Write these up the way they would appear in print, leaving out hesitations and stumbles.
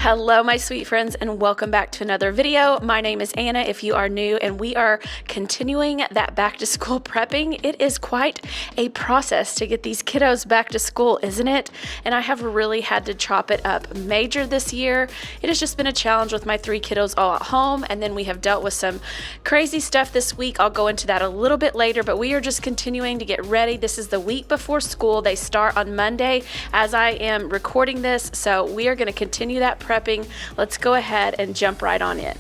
Hello, my sweet friends, and welcome back to another video. My name is Anna if you are new, and we are continuing that back to school prepping. It is quite a process to get these kiddos back to school, isn't it? And I have really had to chop it up major this year. It has just been a challenge with my 3 kiddos all at home, and then we have dealt with some crazy stuff this week. I'll go into that a little bit later, but we are just continuing to get ready. This is the week before school. They start on Monday as I am recording this, so we are going to continue that prepping. Let's go ahead and jump right on in.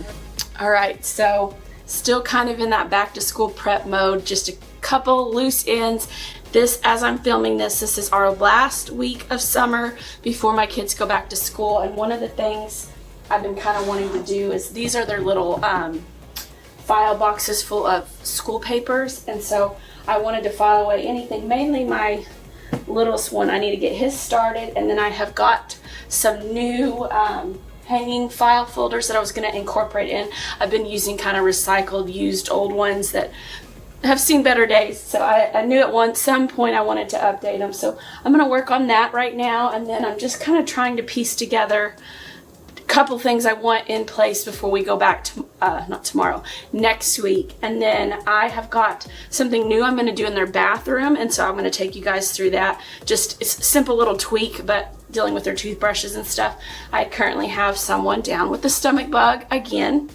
All right, so still kind of in that back to school prep mode, just a couple loose ends. This, as I'm filming this is our last week of summer before my kids go back to school, and one of the things I've been kind of wanting to do is these are their little file boxes full of school papers, and so I wanted to file away anything, mainly my littlest one. I need to get his started, and then I have got some new hanging file folders that I was going to incorporate in. I've been using kind of recycled, used old ones that have seen better days, so I knew at some point I wanted to update them, so I'm going to work on that right now, and then I'm just kind of trying to piece together couple things I want in place before we go back to not tomorrow, next week. And then I have got something new I'm going to do in their bathroom, and so I'm going to take you guys through that. Just it's a simple little tweak, but dealing with their toothbrushes and stuff. I currently have someone down with the stomach bug again,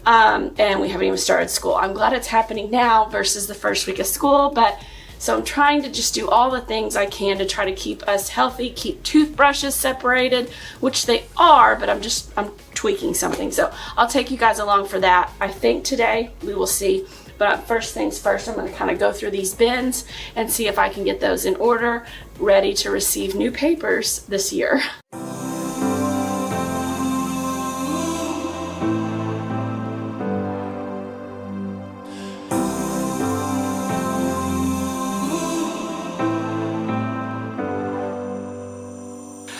and we haven't even started school. I'm glad it's happening now versus the first week of school, but so I'm trying to just do all the things I can to try to keep us healthy, keep toothbrushes separated, which they are, but I'm tweaking something. So I'll take you guys along for that. I think today, we will see. But first things first, I'm gonna kind of go through these bins and see if I can get those in order, ready to receive new papers this year.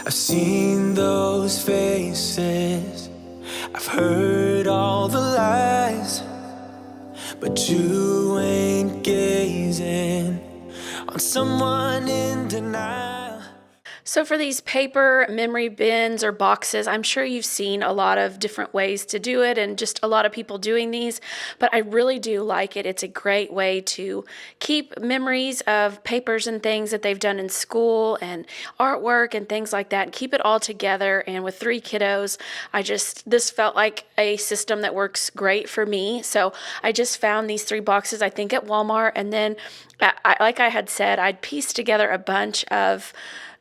I've seen those faces, I've heard all the lies, but you ain't gazing on someone in denial. So for these paper memory bins or boxes, I'm sure you've seen a lot of different ways to do it and just a lot of people doing these, but I really do like it. It's a great way to keep memories of papers and things that they've done in school and artwork and things like that, and keep it all together. And with 3 kiddos, this felt like a system that works great for me. So I just found these 3 boxes, I think at Walmart, and then like I had said, I'd pieced together a bunch of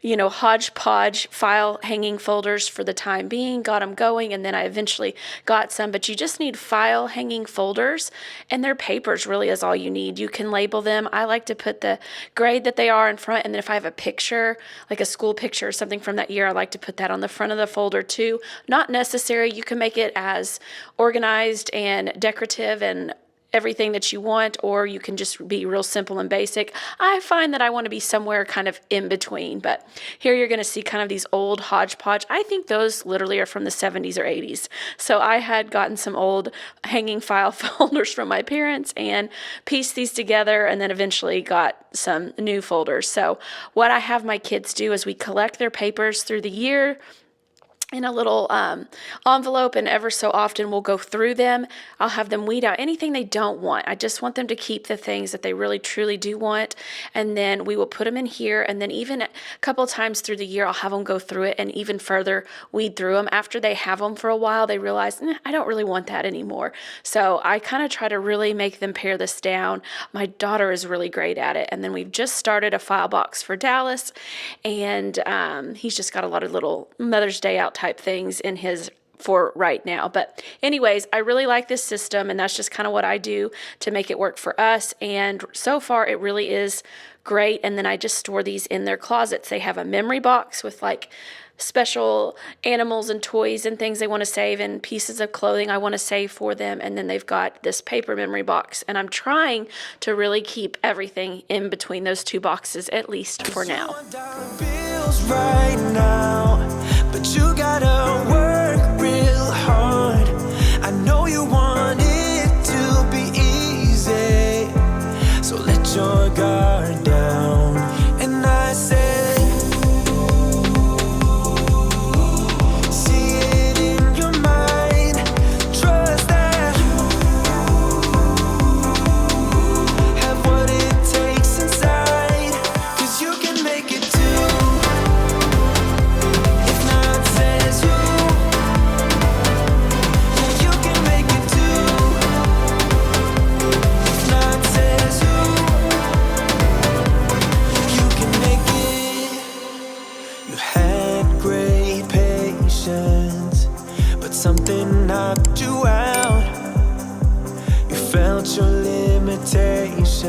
hodgepodge file hanging folders for the time being, got them going, and then I eventually got some, but you just need file hanging folders, and their papers really is all you need. You can label them. I like to put the grade that they are in front, and then if I have a picture, like a school picture or something from that year, I like to put that on the front of the folder too. Not necessary. You can make it as organized and decorative and everything that you want, or you can just be real simple and basic. I find that I want to be somewhere kind of in between, but here you're going to see kind of these old hodgepodge. I think those literally are from the 70s or 80s. So I had gotten some old hanging file folders from my parents and pieced these together, and then eventually got some new folders. So what I have my kids do is we collect their papers through the year in a little envelope, and ever so often we'll go through them. I'll have them weed out anything they don't want. I just want them to keep the things that they really truly do want, and then we will put them in here, and then even a couple of times through the year I'll have them go through it and even further weed through them. After they have them for a while, they realize, I don't really want that anymore. So I kind of try to really make them pare this down. My daughter is really great at it, and then we've just started a file box for Dallas, and he's just got a lot of little Mother's Day out type things in his for right now. But anyways, I really like this system, and that's just kind of what I do to make it work for us, and so far it really is great. And then I just store these in their closets. They have a memory box with like special animals and toys and things they want to save, and pieces of clothing I want to save for them, and then they've got this paper memory box, and I'm trying to really keep everything in between those 2 boxes, at least for now. But you gotta work real hard. I know you want it to be easy, so let your guard down. And I said, see it something knocked you out. You felt your limitations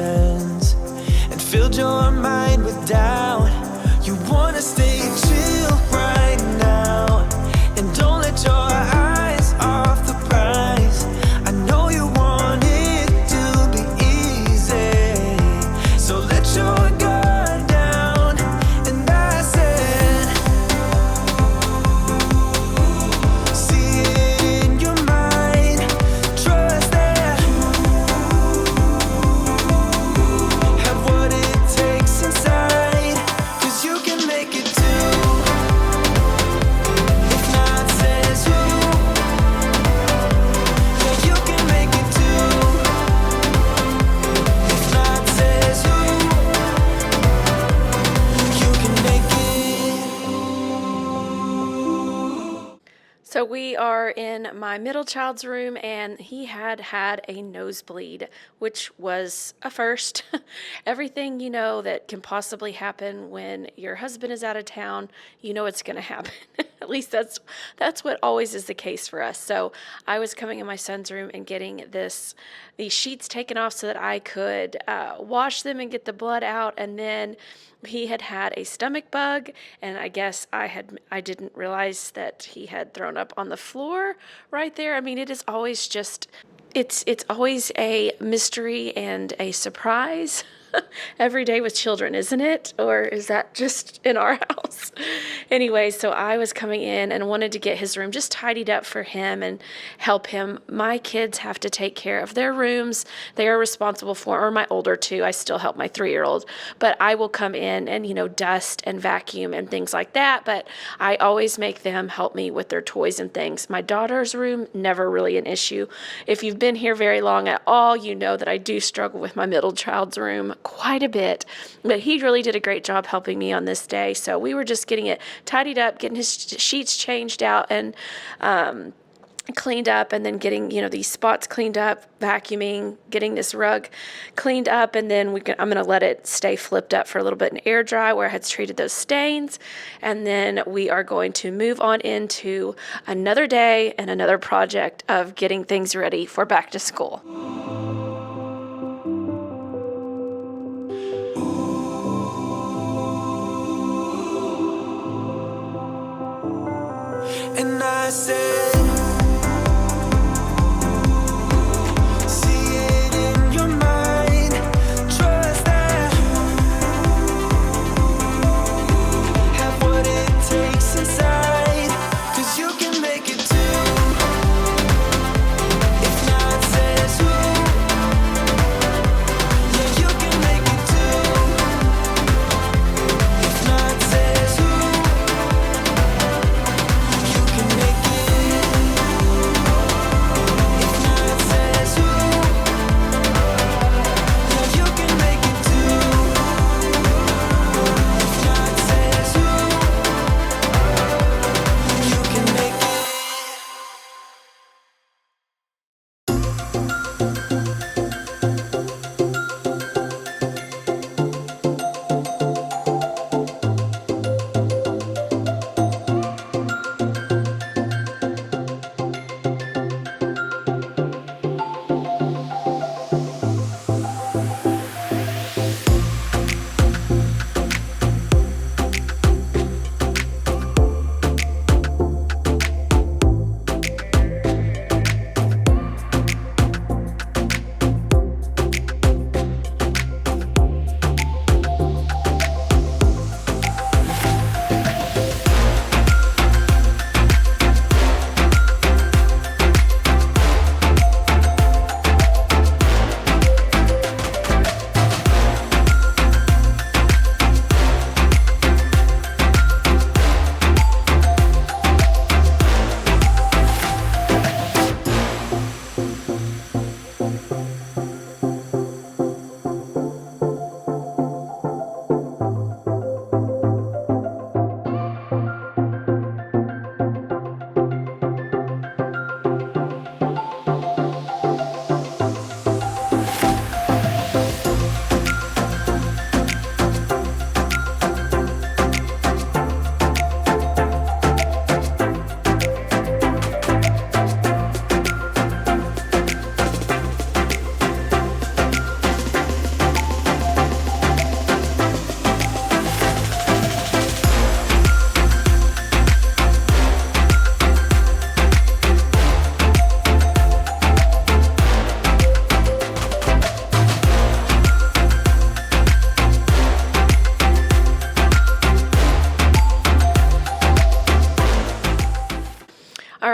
and filled your mind with doubt. You wanna stay chill right now and don't let your eyes off the prize. I know you want it to be easy, so let your guard down. And I said, see it in your mind, trust that, have what it takes inside, 'cause you can make it too. If not, says who? Yeah, you can make it too. If not, says who? You can make it. So we are in my middle child's room, and he had a nosebleed, which was a first. Everything that can possibly happen when your husband is out of town, it's going to happen. At least that's what always is the case for us. So I was coming in my son's room and getting these sheets taken off so that I could wash them and get the blood out, and then he had a stomach bug, and I guess I didn't realize that he had thrown up on the floor right there. I mean, it is always just it's always a mystery and a surprise every day with children, isn't it? Or is that just in our house? Anyway, so I was coming in and wanted to get his room just tidied up for him and help him. My kids have to take care of their rooms. They are responsible for, or my older two, I still help my 3-year-old, but I will come in and, dust and vacuum and things like that. But I always make them help me with their toys and things. My daughter's room, never really an issue. If you've been here very long at all, you know that I do struggle with my middle child's room quite a bit, but he really did a great job helping me on this day. So we were just getting it tidied up, getting his sheets changed out and cleaned up, and then getting these spots cleaned up, vacuuming, getting this rug cleaned up, and then I'm going to let it stay flipped up for a little bit and air dry where I had treated those stains, and then we are going to move on into another day and another project of getting things ready for back to school. And I said, see it in your mind, trust that, have what it takes inside, 'cause you can make it too. If not, says who? Yeah, you can make it too. If not, says who? You can make it.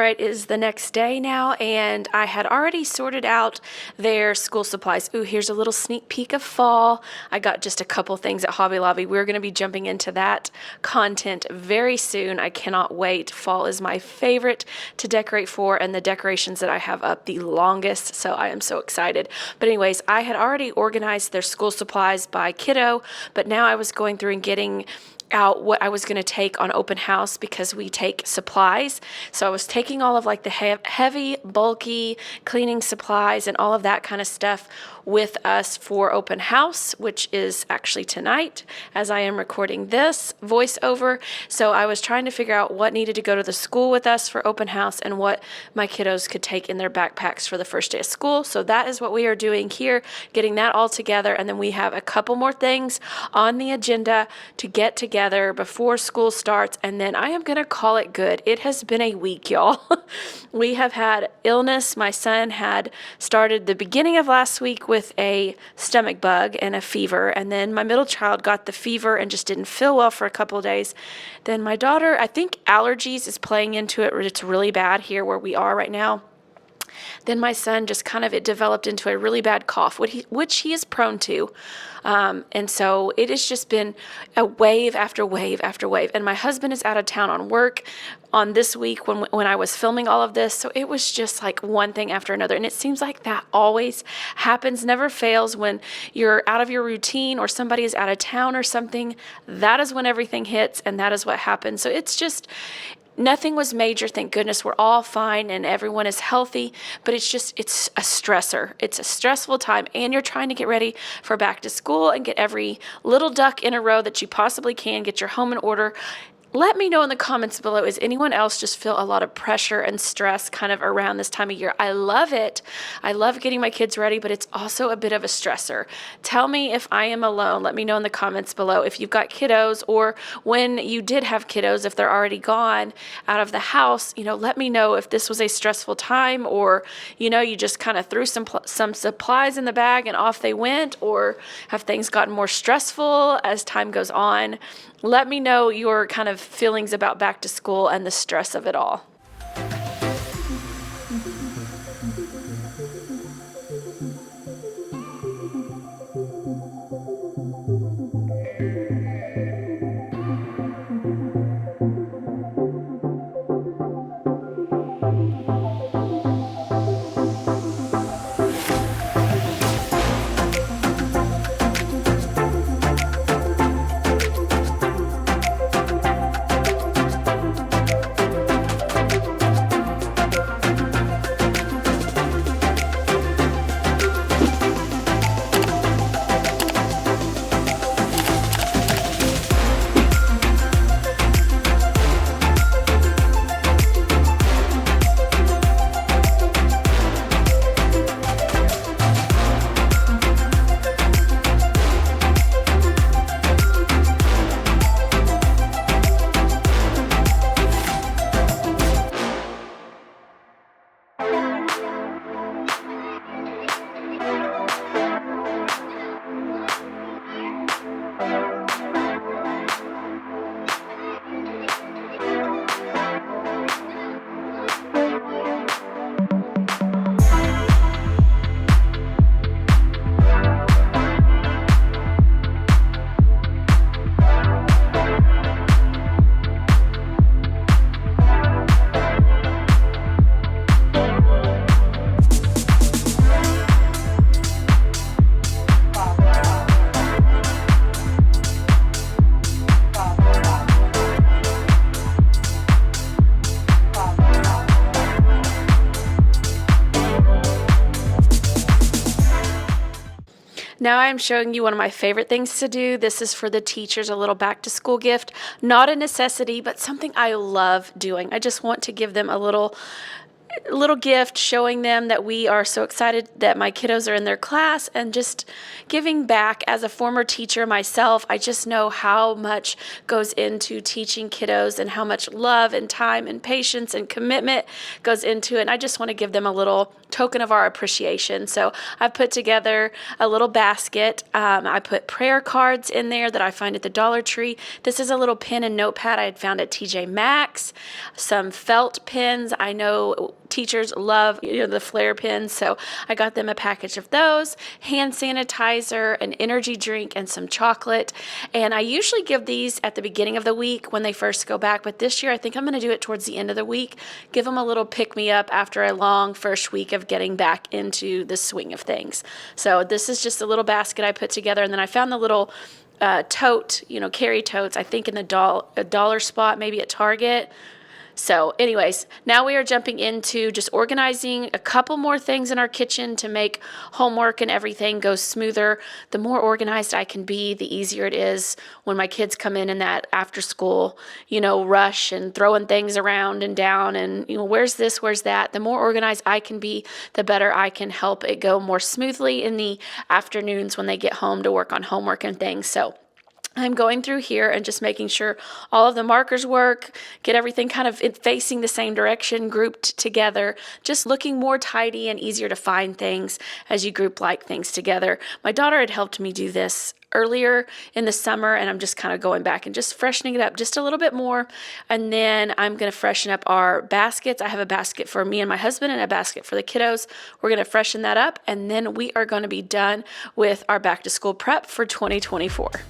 right, it is the next day now, and I had already sorted out their school supplies. Ooh, here's a little sneak peek of fall. I got just a couple things at Hobby Lobby. We're going to be jumping into that content very soon. I cannot wait. Fall is my favorite to decorate for, and the decorations that I have up the longest, so I am so excited. But anyways, I had already organized their school supplies by kiddo, but now I was going through and getting out what I was going to take on open house because we take supplies. So I was taking all of like the heavy, bulky cleaning supplies and all of that kind of stuff with us for open house, which is actually tonight as I am recording this voiceover. So I was trying to figure out what needed to go to the school with us for open house and what my kiddos could take in their backpacks for the first day of school. So that is what we are doing here, getting that all together. And then we have a couple more things on the agenda to get together before school starts. And then I am going to call it good. It has been a week, y'all. We have had illness. My son had started the beginning of last week with a stomach bug and a fever, and then my middle child got the fever and just didn't feel well for a couple of days. Then my daughter, I think allergies is playing into it. It's really bad here where we are right now. Then my son just it developed into a really bad cough, which he is prone to. And so it has just been a wave after wave after wave. And my husband is out of town on work on this week when I was filming all of this. So it was just like one thing after another. And it seems like that always happens, never fails when you're out of your routine or somebody is out of town or something. That is when everything hits, and that is what happens. So it's just... nothing was major, thank goodness. We're all fine and everyone is healthy, but it's a stressor. It's a stressful time, and you're trying to get ready for back to school and get every little duck in a row that you possibly can, get your home in order. Let me know in the comments below, is anyone else just feel a lot of pressure and stress around this time of year? I love it. I love getting my kids ready, but it's also a bit of a stressor. Tell me if I am alone. Let me know in the comments below if you've got kiddos, or when you did have kiddos, if they're already gone out of the house, let me know if this was a stressful time, or, you just threw some supplies in the bag and off they went, or have things gotten more stressful as time goes on? Let me know your feelings about back to school and the stress of it all. Now I'm showing you one of my favorite things to do. This is for the teachers, a little back to school gift. Not a necessity, but something I love doing. I just want to give them a little little gift showing them that we are so excited that my kiddos are in their class, and just giving back. As a former teacher myself, I just know how much goes into teaching kiddos and how much love and time and patience and commitment goes into it. And I just want to give them a little token of our appreciation. So I've put together a little basket. I put prayer cards in there that I find at the Dollar Tree. This is a little pen and notepad I had found at TJ Maxx. Some felt pens. I know teachers love the flare pens, so I got them a package of those, hand sanitizer, an energy drink, and some chocolate. And I usually give these at the beginning of the week when they first go back, but this year I think I'm going to do it towards the end of the week, give them a little pick-me-up after a long first week of getting back into the swing of things. So this is just a little basket I put together, and then I found the little tote, carry totes, I think in the dollar spot, maybe at Target. So anyways, now we are jumping into just organizing a couple more things in our kitchen to make homework and everything go smoother. The more organized I can be, the easier it is when my kids come in that after school, rush and throwing things around and down and, where's this, where's that? The more organized I can be, the better I can help it go more smoothly in the afternoons when they get home to work on homework and things. So I'm going through here and just making sure all of the markers work, get everything kind of facing the same direction, grouped together, just looking more tidy and easier to find things as you group things together. My daughter had helped me do this earlier in the summer, and I'm just kind of going back and just freshening it up just a little bit more. And then I'm going to freshen up our baskets. I have a basket for me and my husband and a basket for the kiddos. We're going to freshen that up, and then we are going to be done with our back to school prep for 2024.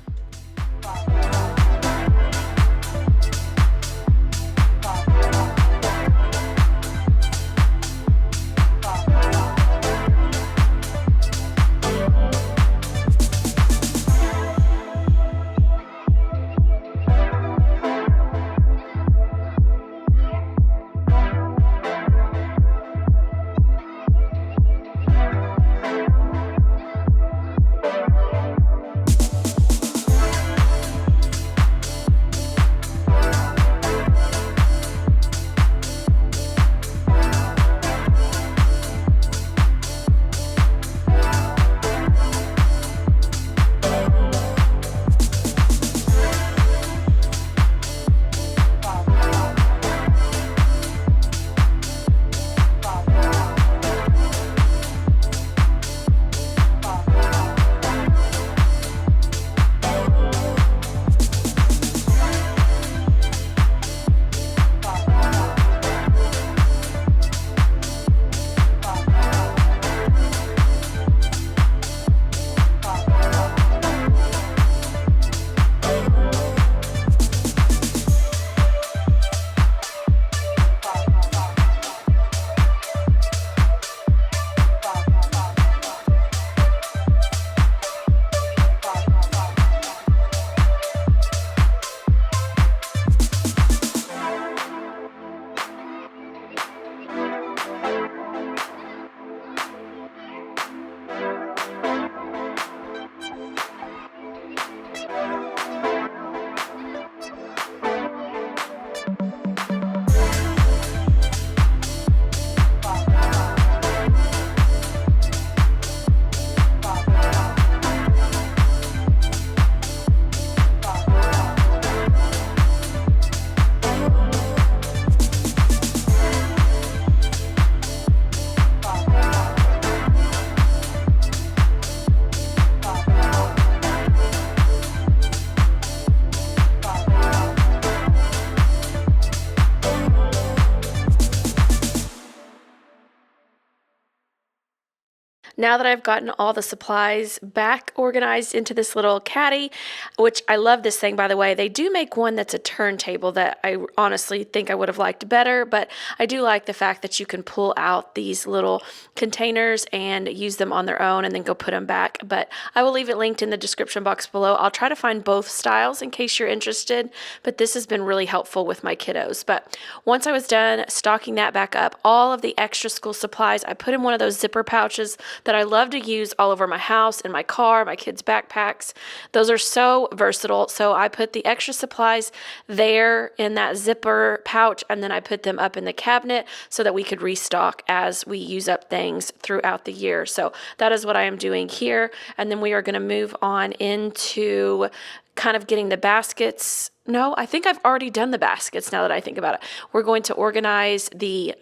Now that I've gotten all the supplies back organized into this little caddy, which I love this thing, by the way. They do make one that's a turntable that I honestly think I would have liked better, but I do like the fact that you can pull out these little containers and use them on their own and then go put them back. But I will leave it linked in the description box below. I'll try to find both styles in case you're interested, but this has been really helpful with my kiddos. But once I was done stocking that back up, all of the extra school supplies, I put in one of those zipper pouches that I love to use all over my house, in my car, my kids' backpacks. Those are so versatile. So I put the extra supplies there in that zipper pouch, and then I put them up in the cabinet so that we could restock as we use up things throughout the year. So that is what I am doing here. And then we are going to move on into kind of getting the baskets. No, I think I've already done the baskets now that I think about it. We're going to organize the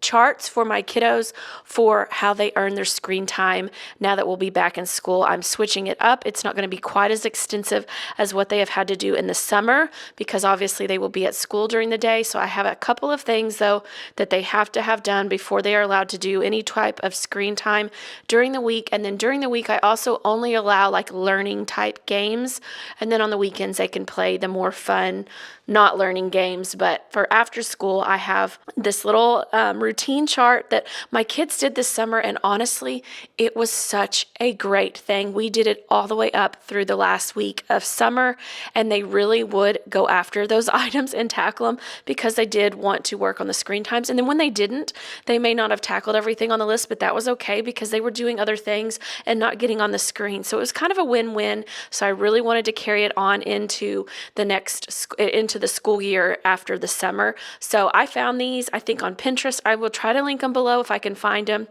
charts for my kiddos for how they earn their screen time now that we'll be back in school. I'm switching it up. It's not going to be quite as extensive as what they have had to do in the summer because obviously they will be at school during the day. So I have a couple of things though that they have to have done before they are allowed to do any type of screen time during the week. And then during the week, I also only allow like learning type games. And then on the weekends, they can play the more fun, not learning games. But for after school, I have this little routine chart that my kids did this summer. And honestly, it was such a great thing. We did it all the way up through the last week of summer. And they really would go after those items and tackle them because they did want to work on the screen times. And then when they didn't, they may not have tackled everything on the list, but that was okay because they were doing other things and not getting on the screen. So it was kind of a win-win. So I really wanted to carry it on into the school year after the summer. So I found these, I think, on Pinterest. I will try to link them below if I can find them.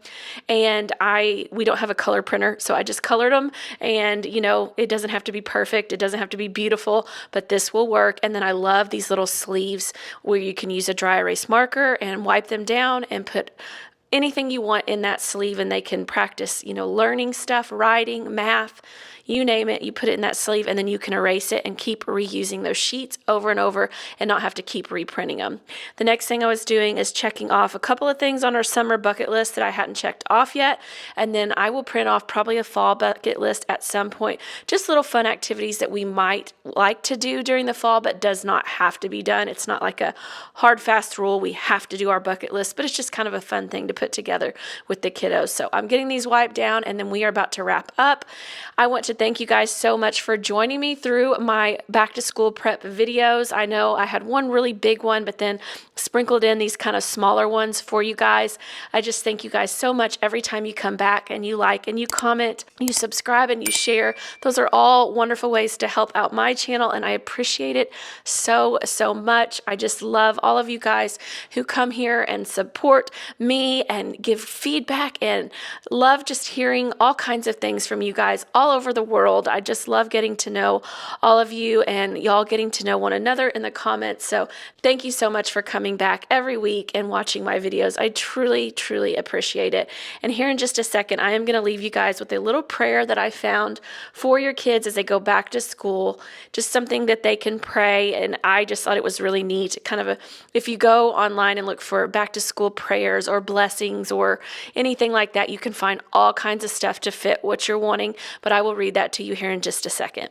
And we don't have a color printer, so I just colored them. And, it doesn't have to be perfect. It doesn't have to be beautiful, but this will work. And then I love these little sleeves where you can use a dry erase marker and wipe them down and put anything you want in that sleeve, and they can practice, learning stuff, writing, math, you name it, you put it in that sleeve, and then you can erase it and keep reusing those sheets over and over and not have to keep reprinting them. The next thing I was doing is checking off a couple of things on our summer bucket list that I hadn't checked off yet, and then I will print off probably a fall bucket list at some point, just little fun activities that we might like to do during the fall, but does not have to be done. It's not like a hard, fast rule. We have to do our bucket list, but it's just kind of a fun thing to put together with the kiddos. So I'm getting these wiped down, and then we are about to wrap up. I want to thank you guys so much for joining me through my back to school prep videos. I know I had one really big one, but then sprinkled in these kind of smaller ones for you guys. I just thank you guys so much every time you come back and you like and you comment, you subscribe and you share. Those are all wonderful ways to help out my channel, and I appreciate it so, so much. I just love all of you guys who come here and support me and give feedback, and love just hearing all kinds of things from you guys all over the world. I just love getting to know all of you and y'all getting to know one another in the comments. So thank you so much for coming back every week and watching my videos. I truly, truly appreciate it. And here in just a second, I am going to leave you guys with a little prayer that I found for your kids as they go back to school, just something that they can pray. And I just thought it was really neat. If you go online and look for back to school prayers or blessings or anything like that, you can find all kinds of stuff to fit what you're wanting. But I will read that to you here in just a second.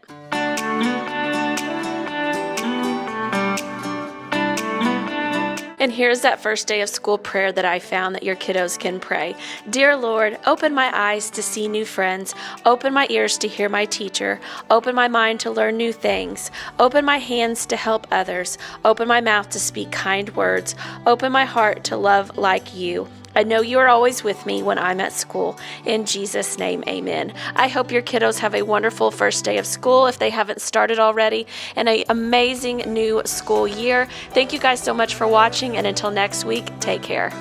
And here's that first day of school prayer that I found that your kiddos can pray. Dear Lord, open my eyes to see new friends. Open my ears to hear my teacher. Open my mind to learn new things. Open my hands to help others. Open my mouth to speak kind words. Open my heart to love like you. I know you are always with me when I'm at school. In Jesus' name, amen. I hope your kiddos have a wonderful first day of school if they haven't started already, and an amazing new school year. Thank you guys so much for watching, and until next week, take care.